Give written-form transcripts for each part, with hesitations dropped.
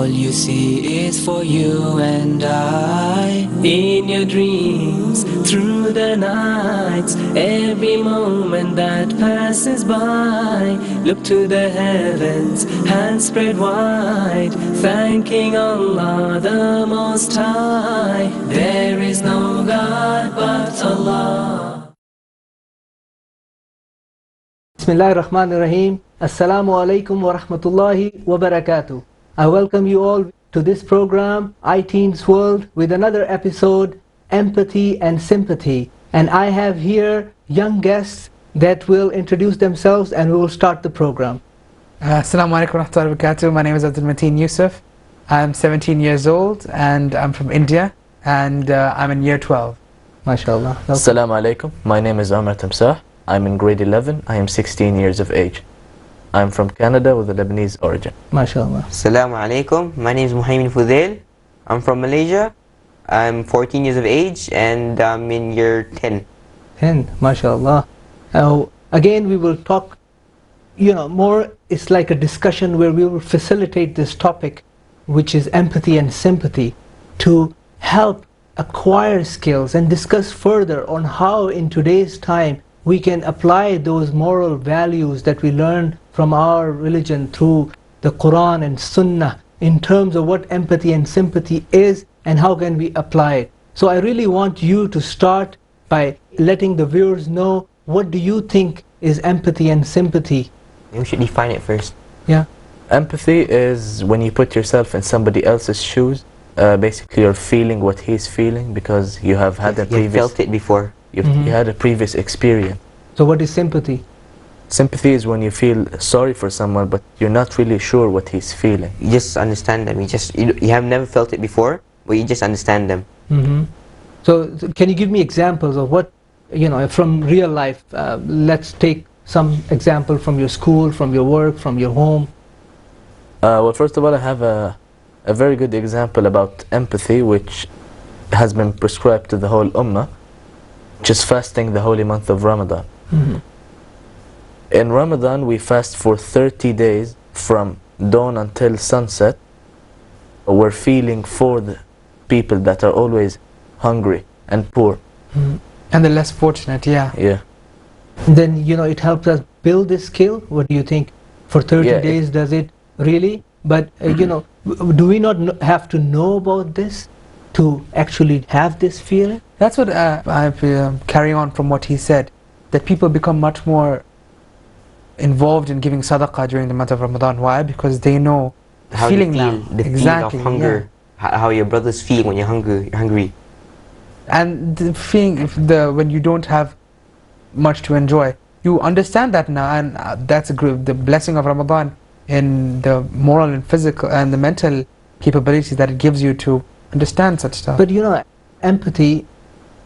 All you see is for you and I. In your dreams, through the nights, every moment that passes by, look to the heavens, hands spread wide, thanking Allah the Most High. There is no God but Allah. Bismillahir Rahmanir Rahim. Assalamu alaikum wa rahmatullahi wa barakatuh. I welcome you all to this program, iTeens World, with another episode, Empathy and Sympathy. And I have here young guests that will introduce themselves and we will start the program. Assalamu alaikum wa rahmatullahi wa barakatuh. My name is Abdulmateen Yousuf. I'm 17 years old and I'm from India and I'm in year 12. MashaAllah. Assalamu alaikum. My name is Amr Tamsah. I'm in grade 11. I am 16 years of age. I'm from Canada with a Lebanese origin. MashaAllah. Assalamu alaikum. My name is Mohammad Waseem. I'm from Malaysia. I'm 14 years of age and I'm in year 10. 10, MashaAllah. Again, we will talk, more, it's like a discussion where we will facilitate this topic, which is empathy and sympathy, to help acquire skills and discuss further on how in today's time we can apply those moral values that we learn from our religion through the Quran and Sunnah in terms of what empathy and sympathy is and how can we apply it. So I really want you to start by letting the viewers know, what do you think is empathy and sympathy? We should define it first. Yeah. Empathy is when you put yourself in somebody else's shoes. Basically you're feeling what he's feeling because you have had You felt it before. You had a previous experience. So what is sympathy? Sympathy is when you feel sorry for someone but you're not really sure what he's feeling. You just understand them. You have never felt it before, but you just understand them. So can you give me examples of what, from real life? Let's take some example from your school, from your work, from your home. Well, first of all, I have a very good example about empathy which has been prescribed to the whole ummah, which is fasting the holy month of Ramadan. In Ramadan we fast for 30 days from dawn until sunset. We're feeling for the people that are always hungry and poor. And the less fortunate, yeah. Yeah. Then, it helps us build this skill. What do you think? For 30 days, does it really? But, do we not have to know about this to actually have this feeling? That's what I'm carrying on from what he said, that people become much more involved in giving sadaqah during the month of Ramadan. Why? Because they know the How feeling you feel, now. the Exactly, feeling of hunger, how your brothers feel when you're hungry. And the feeling, when you don't have much to enjoy, you understand that now, and that's the blessing of Ramadan in the moral and physical and the mental capabilities that it gives you to understand such stuff. But empathy,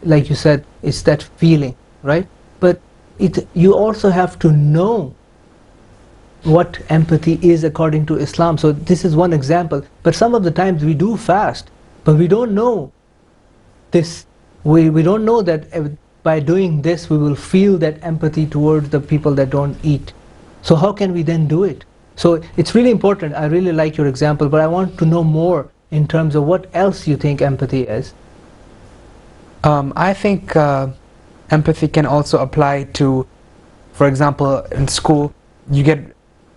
like you said, is that feeling, right? But you also have to know what empathy is according to Islam. So this is one example. But some of the times we do fast, but we don't know this. We don't know that by doing this we will feel that empathy towards the people that don't eat. So how can we then do it? So it's really important. I really like your example, but I want to know more in terms of what else you think empathy is. I think empathy can also apply to, for example, in school,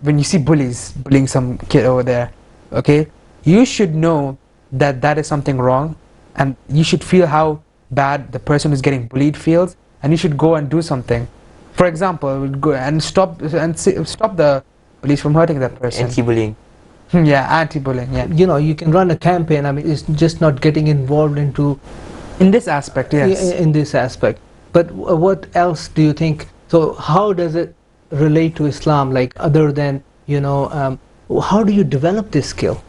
when you see bullying some kid over there, okay, you should know that that is something wrong, and you should feel how bad the person who's getting bullied feels, and you should go and do something. For example, go and stop the police from hurting that person. Anti-bullying. Yeah, anti-bullying, yeah. You can run a campaign. I mean, it's just not getting involved into... In this aspect, yes. In this aspect. But what else do you think? So how does it relate to Islam, like other than, how do you develop this skill?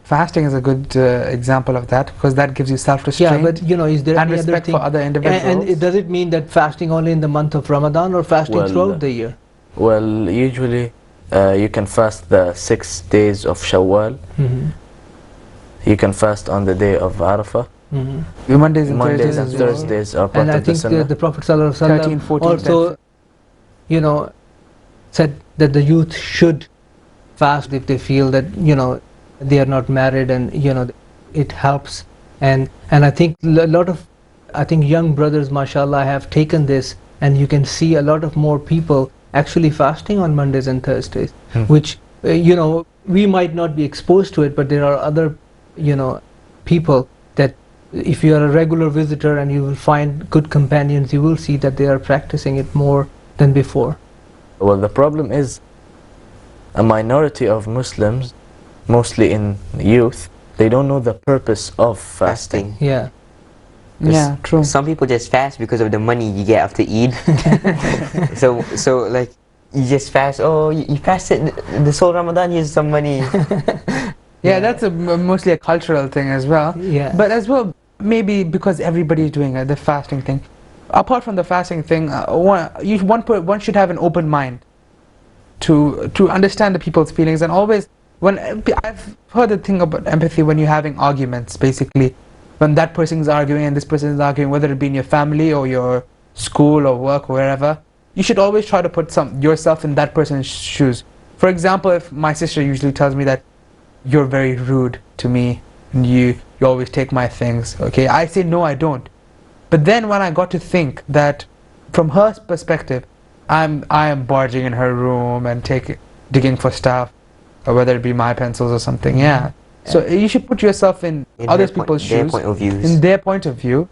Fasting is a good example of that, because that gives you self-restraint. Yeah, but is there and any respect other thing? for other individuals. And does it mean that fasting only in the month of Ramadan or fasting throughout the year? Well, usually you can fast the 6 days of Shawwal. You can fast on the day of Arafah. Mondays and Thursdays are part and of the Sunnah. And I think the Prophet ﷺ also, said that the youth should fast if they feel that, they are not married, and it helps. And I think a lot of young brothers, mashallah, have taken this, and you can see a lot of more people actually fasting on Mondays and Thursdays, which we might not be exposed to it, but there are other people that if you are a regular visitor and you will find good companions, you will see that they are practicing it more than before. Well, the problem is a minority of Muslims, mostly in youth, they don't know the purpose of fasting. Yeah. Yeah, true. Some people just fast because of the money you get after Eid. so like you just fast. Oh, you fasted this whole Ramadan. Here's some money. Yeah, that's mostly a cultural thing as well. Yeah. But as well, maybe because everybody's doing the fasting thing. Apart from the fasting thing, one should have an open mind to understand the people's feelings. And always, when I've heard the thing about empathy, when you're having arguments, basically, when that person is arguing and this person is arguing, whether it be in your family or your school or work or wherever, you should always try to put yourself in that person's shoes. For example, if my sister usually tells me that you're very rude to me and you always take my things, okay, I say no, I don't. But then when I got to think that from her perspective, I am barging in her room and digging for stuff, or whether it be my pencils or something. Yeah. So you should put yourself in other people's shoes, in their point of view,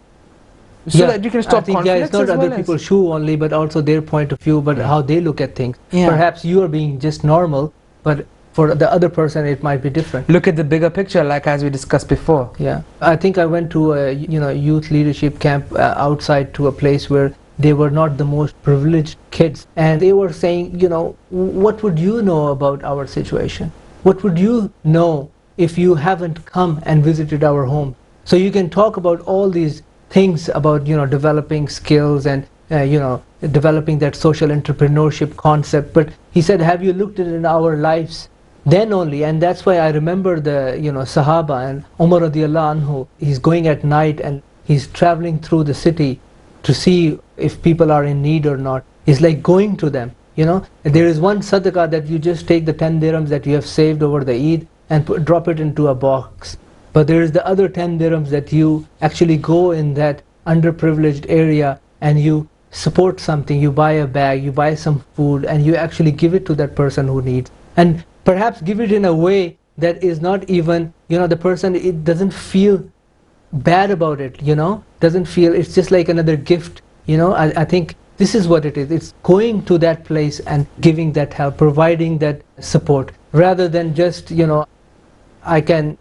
so that you can stop conflicts. It's not other people's shoe only, but also their point of view, but how they look at things. Yeah. Perhaps you are being just normal, but for the other person it might be different. Look at the bigger picture, like as we discussed before. Yeah, I think I went to a youth leadership camp outside to a place where they were not the most privileged kids, and they were saying, what would you know about our situation? What would you know if you haven't come and visited our home? So you can talk about all these things about developing skills and developing that social entrepreneurship concept, but he said, have you looked at it in our lives? Then only. And that's why I remember the Sahaba and Umar radiallahu anhu, he's going at night and he's traveling through the city to see if people are in need or not. It's like going to them. There is one sadaqah that you just take the 10 dirhams that you have saved over the Eid and drop it into a box. But there is the other 10 dirhams that you actually go in that underprivileged area and you support something. You buy a bag, you buy some food, and you actually give it to that person who needs. And perhaps give it in a way that is not even, the person, it doesn't feel bad about it, doesn't feel, it's just like another gift. I think this is what it is. It's going to that place and giving that help, providing that support, rather than just, I can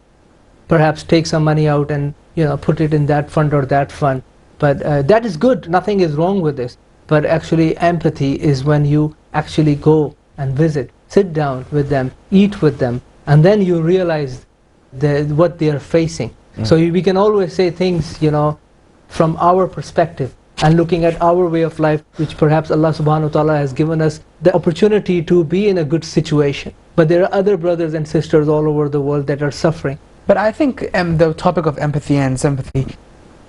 perhaps take some money out and put it in that fund or that fund. But that is good, nothing is wrong with this. But actually empathy is when you actually go and visit, sit down with them, eat with them, and then you realize what they are facing. So we can always say things from our perspective and looking at our way of life, which perhaps Allah subhanahu wa ta'ala has given us the opportunity to be in a good situation. But there are other brothers and sisters all over the world that are suffering. But I think the topic of empathy and sympathy,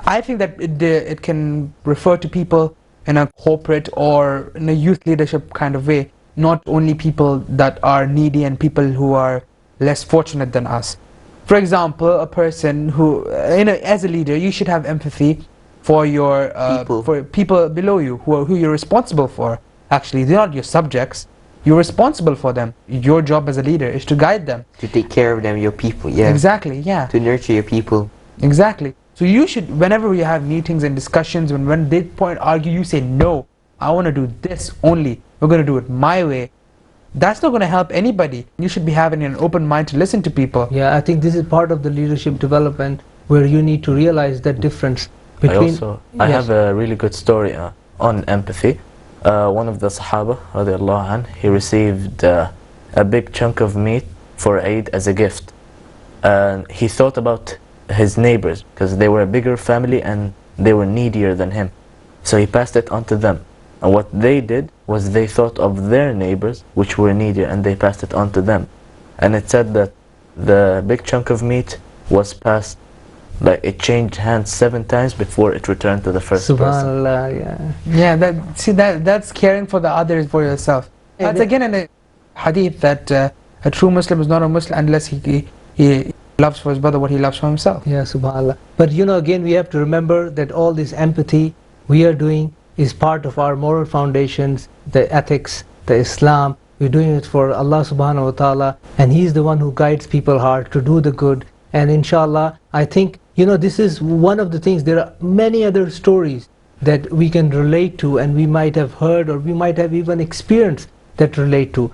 I think that it can refer to people in a corporate or in a youth leadership kind of way, not only people that are needy and people who are less fortunate than us. For example, a person who, as a leader, you should have empathy for your for people below you who you're responsible for. Actually, they're not your subjects. You're responsible for them. Your job as a leader is to guide them. To take care of them, your people, yeah. Exactly, yeah. To nurture your people. Exactly. So you should, whenever you have meetings and discussions, when they argue, you say, no, I want to do this only. We're going to do it my way. That's not going to help anybody. You should be having an open mind to listen to people. Yeah, I think this is part of the leadership development where you need to realize that difference between... I have a really good story on empathy. One of the Sahaba, radiallahu anh, he received a big chunk of meat for Eid as a gift. And he thought about his neighbors because they were a bigger family and they were needier than him. So he passed it on to them. And what they did was they thought of their neighbors, which were needier, and they passed it on to them. And it said that the big chunk of meat was passed, like it changed hands 7 times before it returned to the first person. Subhanallah, Yeah, that's caring for the others for yourself. That's again in a hadith that a true Muslim is not a Muslim unless he he loves for his brother what he loves for himself. Yeah, subhanAllah. But again, we have to remember that all this empathy we are doing is part of our moral foundations, the ethics, the Islam. We're doing it for Allah subhanahu wa ta'ala, and He's the one who guides people hard to do the good. And inshallah, I think, this is one of the things. There are many other stories that we can relate to, and we might have heard, or we might have even experienced that relate to.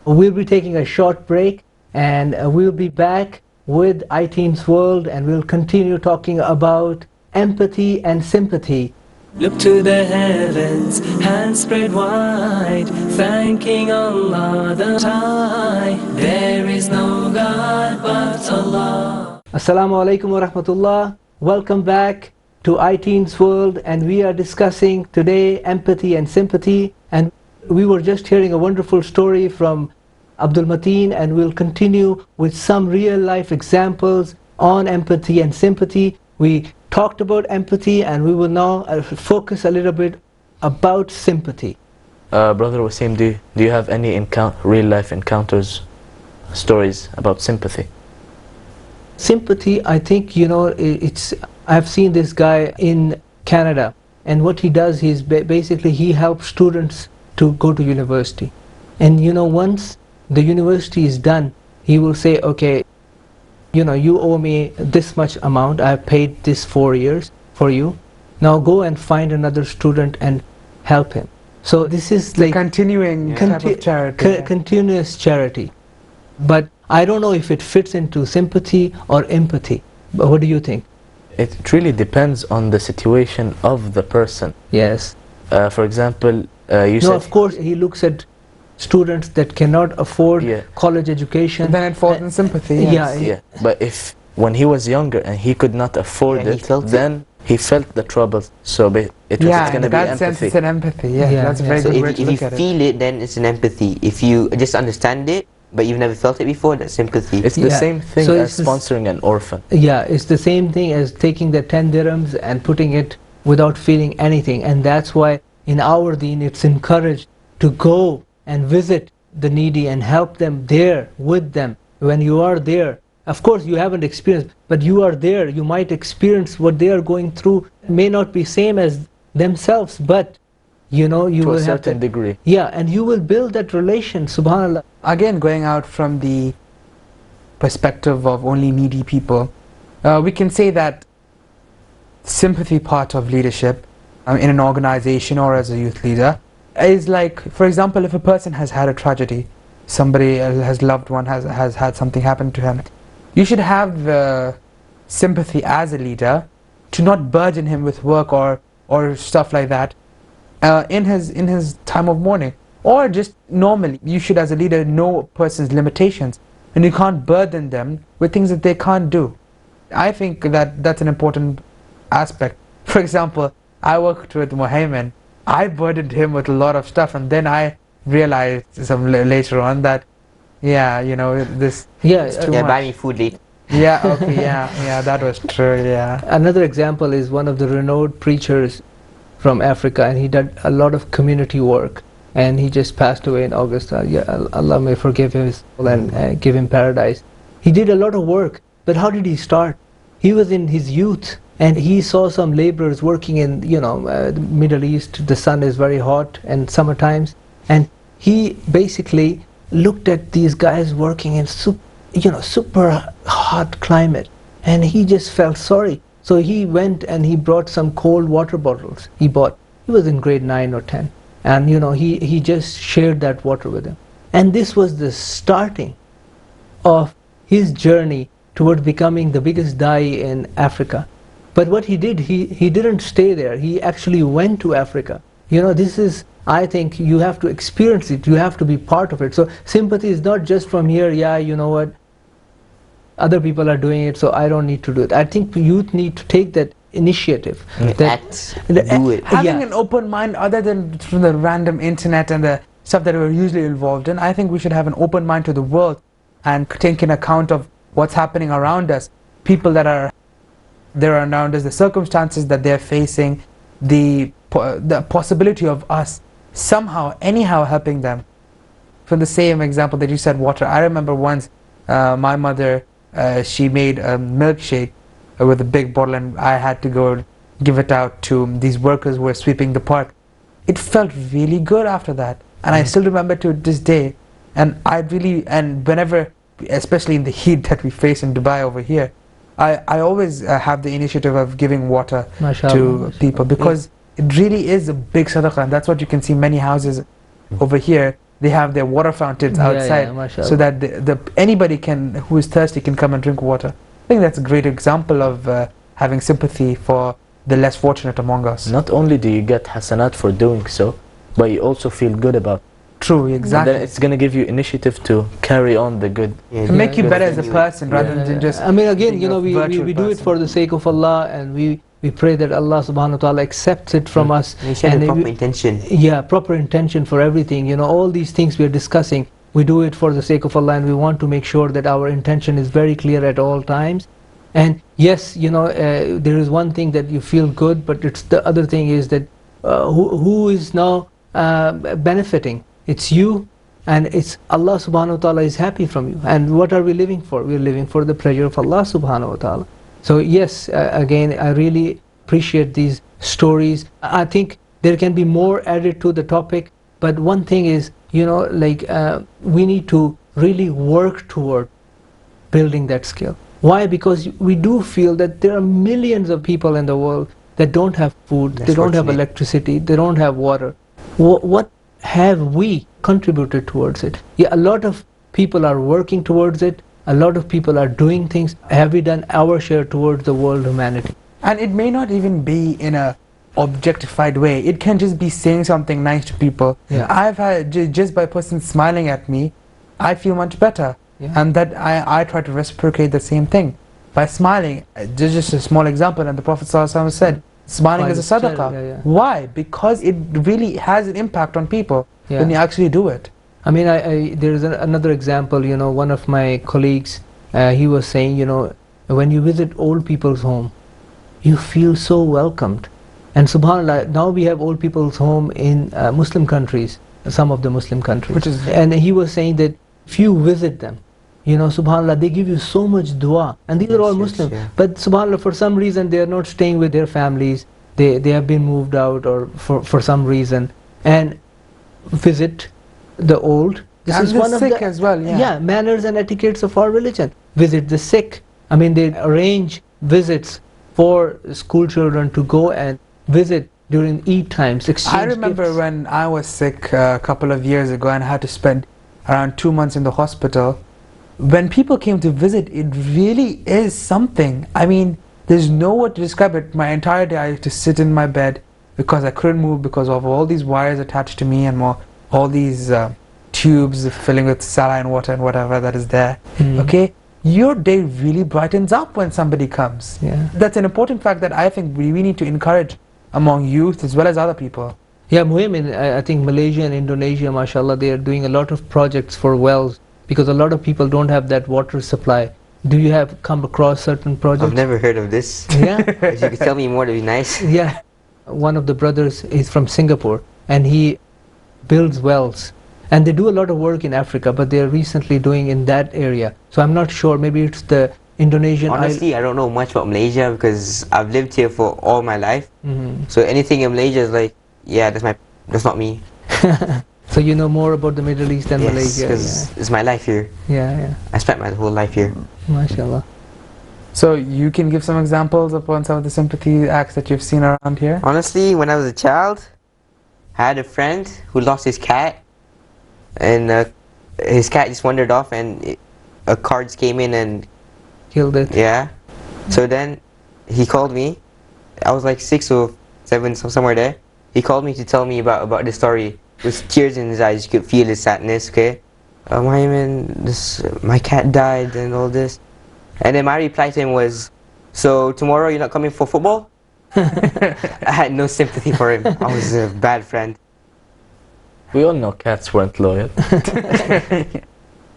We'll be taking a short break, and we'll be back with iTeens World, and we'll continue talking about empathy and sympathy. Look to the heavens, hands spread wide, thanking Allah the High. There is no God but Allah. Assalamu alaikum wa rahmatullah. Welcome back to iTeens World, and we are discussing today empathy and sympathy. And we were just hearing a wonderful story from Abdulmateen, and we'll continue with some real life examples on empathy and sympathy. We talked about empathy, and we will now focus a little bit about sympathy. Brother Waseem, do you have any real life encounters, stories about sympathy? Sympathy, I think, I've seen this guy in Canada, and what he does is basically he helps students to go to university. And once the university is done, he will say, okay, you owe me this much amount, I have paid this 4 years for you, now go and find another student and help him. So this is like Continuing type of charity. Continuous charity. But I don't know if it fits into sympathy or empathy. But what do you think? It really depends on the situation of the person. Yes. For example, you said... No, of course, he looks at students that cannot afford college education. Then it falls in sympathy. Yes. Yeah, but when he was younger and he could not afford it, then he felt the trouble. So it's going to be empathy. Sense it's an empathy. Yeah, that's a very so good way to look at if you feel it, then it's an empathy. If you just understand it, but you've never felt it before, that's sympathy. It's the same thing as sponsoring an orphan. Yeah, it's the same thing as taking the 10 dirhams and putting it without feeling anything. And that's why in our deen it's encouraged to go and visit the needy and help them there with them. When you are there, of course you haven't experienced, but you are there, you might experience what they are going through. It may not be same as themselves, but you will have to a certain degree. Yeah, and you will build that relation, subhanAllah. Again, going out from the perspective of only needy people, we can say that sympathy part of leadership in an organization or as a youth leader is like, for example, if a person has had a tragedy, somebody has loved one has had something happen to him, you should have the sympathy as a leader to not burden him with work or stuff like that in his time of mourning, or just normally. You should, as a leader, know a person's limitations, and you can't burden them with things that they can't do. I think that's an important aspect. For example, I worked with Mohammad. I burdened him with a lot of stuff, and then I realized later on that this is too much. Buy me food later. That was true. Another example is one of the renowned preachers from Africa, and he did a lot of community work, and he just passed away in August. Allah may forgive him and give him paradise. He did a lot of work, but how did he start? He was in his youth, and he saw some laborers working in the Middle East. The sun is very hot and summer times, and he basically looked at these guys working in super hot climate, and he just felt sorry. So he went and he brought some cold water bottles. He was in grade 9 or 10, and he just shared that water with him. And this was the starting of his journey toward becoming the biggest da'i in Africa. But what he did, he didn't stay there. He actually went to Africa. This is, I think, you have to experience it. You have to be part of it. So sympathy is not just from here, you know what, other people are doing it, so I don't need to do it. I think youth need to take that initiative. Do it. Having an open mind, other than through the random internet and the stuff that we're usually involved in, I think we should have an open mind to the world and take in account of what's happening around us, people that are there around us, the circumstances that they're facing, the possibility of us somehow, anyhow helping them. For the same example that you said, water, I remember once my mother she made a milkshake with a big bottle, and I had to go give it out to these workers who were sweeping the park. It felt really good after that, and I still remember to this day. And whenever, especially in the heat that we face in Dubai over here, I always have the initiative of giving water to people, because it really is a big sadaqah, and that's what you can see many houses over here. They have their water fountains outside, so that anybody who is thirsty can come and drink water. I think that's a great example of having sympathy for the less fortunate among us. Not only do you get hasanat for doing so, but you also feel good about it. True, exactly. Then it's going to give you initiative to carry on the good. To make you better as a person, rather than just... I mean, again, we do it for the sake of Allah, and we pray that Allah subhanahu wa ta'ala accepts it from us. And proper intention. Yeah, proper intention for everything. All these things we are discussing, we do it for the sake of Allah, and we want to make sure that our intention is very clear at all times. And yes, there is one thing that you feel good, but it's the other thing is that who is now benefiting? It's you, and it's Allah subhanahu wa ta'ala is happy from you. And what are we living for? We're living for the pleasure of Allah subhanahu wa ta'ala. So yes, again, I really appreciate these stories. I think there can be more added to the topic, but one thing is, we need to really work toward building that skill. Why? Because we do feel that there are millions of people in the world that don't have food, they don't have electricity, they don't have water. What have we contributed towards it? Yeah, a lot of people are working towards it, a lot of people are doing things. Have we done our share towards the world humanity? And it may not even be in a objectified way. It can just be saying something nice to people. Yeah. I've had, just by a person smiling at me, I feel much better. Yeah. And that I try to reciprocate the same thing by smiling. Just a small example, and the Prophet ﷺ said, smiling is a sadaqah. Why? Because it really has an impact on people when you actually do it. I mean, there is another example. One of my colleagues, he was saying, when you visit old people's home, you feel so welcomed. And subhanAllah, now we have old people's home in Muslim countries, some of the Muslim countries. And he was saying that if you visit them, subhanAllah, they give you so much dua. And these are all Muslims. But subhanAllah, for some reason, they are not staying with their families. They have been moved out, or for some reason. And visit the old. This is one of the as well. Manners and etiquettes of our religion. Visit the sick. I mean, they arrange visits for school children to go and visit during Eid times. I remember gifts. When I was sick a couple of years ago and had to spend around 2 months in the hospital. When people came to visit, it really is something. I mean, there's no word to describe it. My entire day I used to sit in my bed because I couldn't move because of all these wires attached to me and all these tubes filling with saline water and whatever that is there. Okay, your day really brightens up when somebody comes. That's an important fact that I think we need to encourage among youth as well as other people. Yeah, Muhim, I think Malaysia and Indonesia, mashallah, they are doing a lot of projects for wells, because a lot of people don't have that water supply. Do you have come across certain projects? I've never heard of this. Yeah? If you could tell me more, that'd be nice. Yeah. One of the brothers is from Singapore, and he builds wells. And they do a lot of work in Africa, but they're recently doing in that area. So I'm not sure, maybe it's the Indonesian... Honestly, I don't know much about Malaysia because I've lived here for all my life. So anything in Malaysia is like, that's not me. So you know more about the Middle East than Malaysia? Yes, because it's my life here. I spent my whole life here. MashaAllah. So you can give some examples upon some of the sympathy acts that you've seen around here? Honestly, when I was a child, I had a friend who lost his cat, and his cat just wandered off, and a car just came in and killed it. Yeah. So then he called me. I was like 6 or 7, somewhere there. He called me to tell me about the story. With tears in his eyes, you could feel his sadness. Okay, my cat died and all this. And then my reply to him was, so tomorrow you're not coming for football? I had no sympathy for him. I was a bad friend. We all know cats weren't loyal.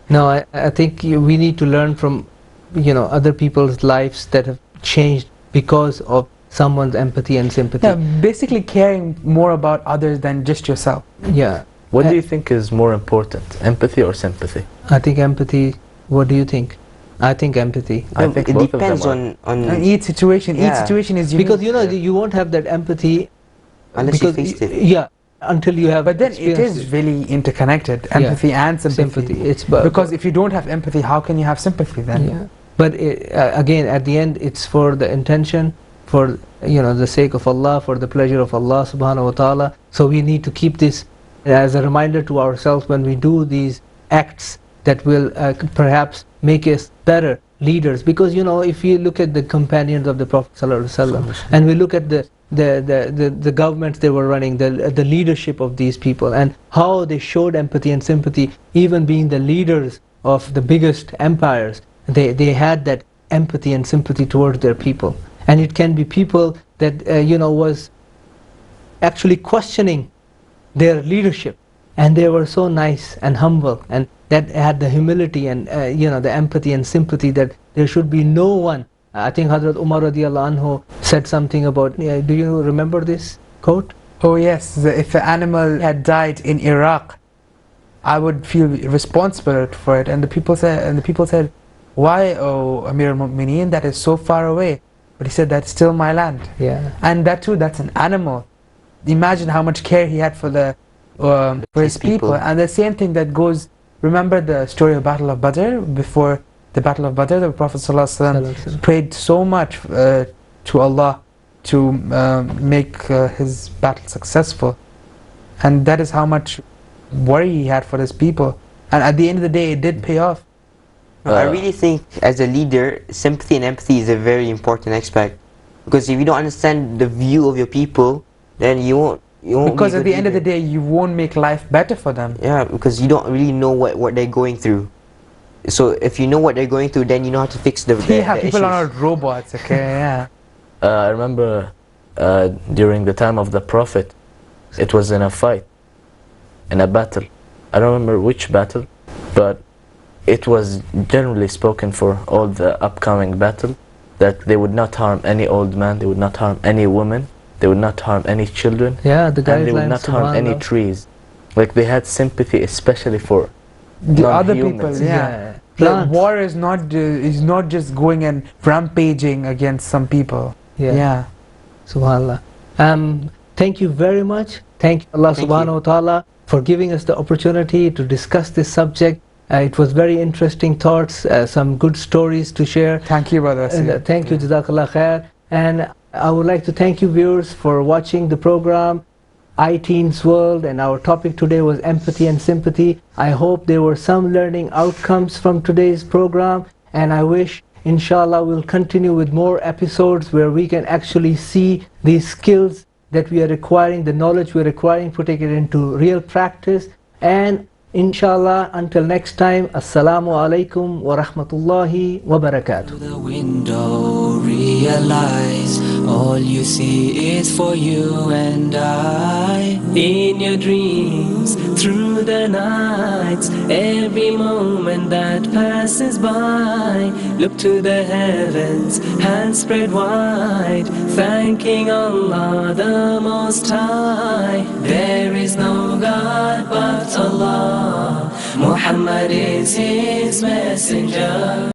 No, I think we need to learn from other people's lives that have changed because of someone's empathy and sympathy. Yeah, basically caring more about others than just yourself. Yeah. What do you think is more important, empathy or sympathy? I think empathy. What do you think? I think empathy. I think it both of them depends are. on And each situation Yeah. is unique. Because you won't have that empathy unless you because faced it. yeah, until you have But then it experienced is really interconnected, empathy and sympathy. It's Because if you don't have empathy, how can you have sympathy then? yeah. But again, at the end, it's for the intention, for the sake of Allah, for the pleasure of Allah subhanahu wa ta'ala. So we need to keep this as a reminder to ourselves when we do these acts that will perhaps make us better leaders. Because if you look at the companions of the Prophet sallallahu alaihi wasallam, and we look at the governments they were running, the leadership of these people, and how they showed empathy and sympathy, even being the leaders of the biggest empires, they had that empathy and sympathy towards their people. And it can be people that was actually questioning their leadership, and they were so nice and humble, and that had the humility and the empathy and sympathy that there should be no one. I think Hazrat Umar radiallahu anhu said something about, do you remember this quote? Oh yes, if an animal had died in Iraq, I would feel responsible for it. And the people said, why, oh Amir al-Mu'mineen, that is so far away? But he said, that's still my land. Yeah. And that too, that's an animal. Imagine how much care he had for his people. And the same thing that goes, remember the story of Battle of Badr? Before the Battle of Badr, the Prophet ﷺ prayed so much to Allah to make his battle successful. And that is how much worry he had for his people. And at the end of the day, it did pay off. I really think as a leader, sympathy and empathy is a very important aspect. Because if you don't understand the view of your people, then you won't because at the end of the day, you won't make life better for them. Yeah, because you don't really know what they're going through. So if you know what they're going through, then you know how to fix the Yeah, the people issues. are not robots, okay, yeah. I remember during the time of the Prophet, it was in a fight, in a battle. I don't remember which battle, but it was generally spoken for all the upcoming battle that they would not harm any old man, they would not harm any woman, they would not harm any children, Yeah, the guidelines, and they would not harm any trees. Like they had sympathy especially for The other people, non-humans. yeah. The Plants. war is not just going and rampaging against some people. Yeah. Subhanallah. Thank you very much. Thank Allah Thank subhanahu you. wa ta'ala for giving us the opportunity to discuss this subject. It was very interesting thoughts, some good stories to share. Thank you, brother. And, thank you, Jazakallah Khair. And I would like to thank you viewers for watching the program iTeens World, and our topic today was empathy and sympathy. I hope there were some learning outcomes from today's program, and I wish inshallah we'll continue with more episodes where we can actually see these skills that we are acquiring, the knowledge we're acquiring, putting it into real practice. And inshallah, until next time, assalamu alaikum wa rahmatullahi wa barakatuh. Through the window, realize all you see is for you and I. In your dreams, through the nights, every moment that passes by, look to the heavens, hands spread wide, thanking Allah the Most High. There is no God but Allah, Muhammad is His messenger.